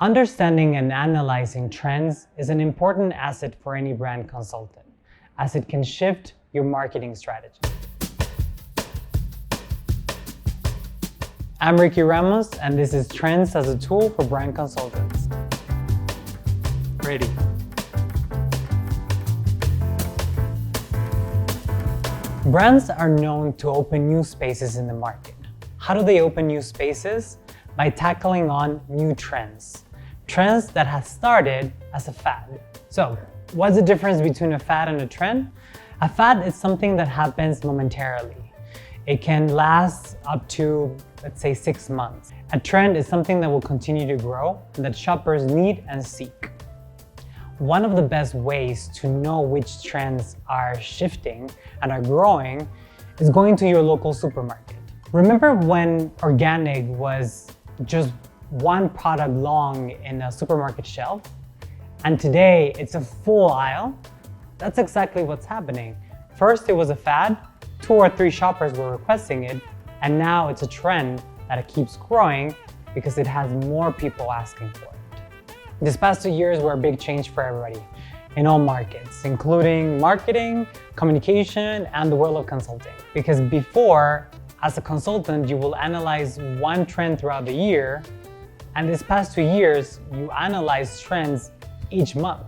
Understanding and analyzing trends is an important asset for any brand consultant, as it can shift your marketing strategy. I'm Ricky Ramos, and this is Trends as a Tool for Brand Consultants. Ready. Brands are known to open new spaces in the market. How do they open new spaces? By tackling on new trends. Trends that have started as a fad. So, what's the difference between a fad and a trend? A fad is something that happens momentarily. It can last up to, let's say, 6 months. A trend is something that will continue to grow and that shoppers need and seek. One of the best ways to know which trends are shifting and are growing is going to your local supermarket. Remember when organic was just one product long in a supermarket shelf? And today it's a full aisle? That's exactly what's happening. First it was a fad, 2 or 3 shoppers were requesting it, and now it's a trend that it keeps growing because it has more people asking for it. These past 2 years were a big change for everybody in all markets, including marketing, communication, and the world of consulting. Because before, as a consultant, you will analyze one trend throughout the year, and these past 2 years, you analyze trends each month.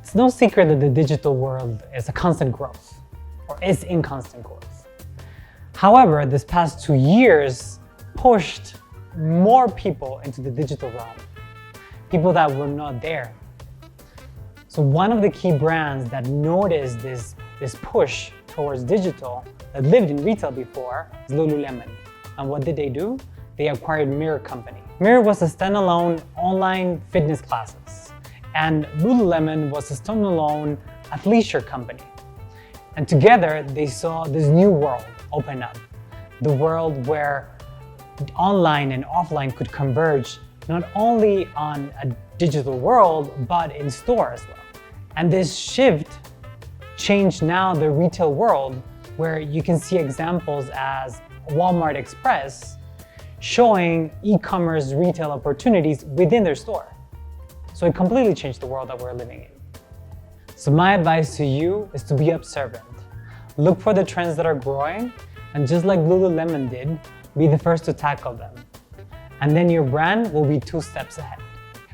It's no secret that the digital world is a constant growth, or is in constant growth. However, this past 2 years pushed more people into the digital realm, people that were not there. So one of the key brands that noticed this push towards digital that lived in retail before is Lululemon. And what did they do? They acquired Mirror Company. Mirror was a standalone online fitness classes, and Lululemon was a standalone athleisure company. And together they saw this new world open up, the world where online and offline could converge not only on a digital world, but in store as well. And this shift changed now the retail world, where you can see examples as Walmart Express showing e-commerce retail opportunities within their store. So it completely changed the world that we're living in. So my advice to you is to be observant. Look for the trends that are growing, and just like Lululemon did, be the first to tackle them. And then your brand will be 2 steps ahead.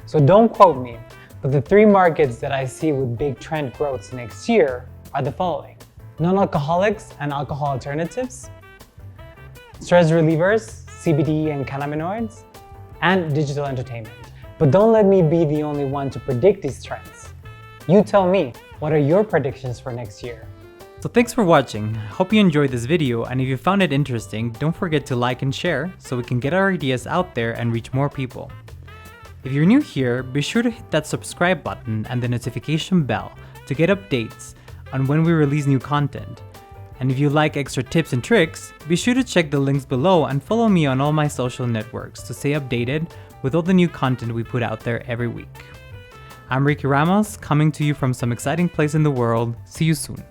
So don't quote me, but the 3 markets that I see with big trend growths next year are the following: non-alcoholics and alcohol alternatives, stress relievers, CBD and cannabinoids, and digital entertainment. But don't let me be the only one to predict these trends. You tell me, what are your predictions for next year? So thanks for watching. Hope you enjoyed this video, and if you found it interesting, don't forget to like and share so we can get our ideas out there and reach more people. If you're new here, be sure to hit that subscribe button and the notification bell to get updates on when we release new content. And if you like extra tips and tricks, be sure to check the links below and follow me on all my social networks to stay updated with all the new content we put out there every week. I'm Ricky Ramos, coming to you from some exciting place in the world. See you soon.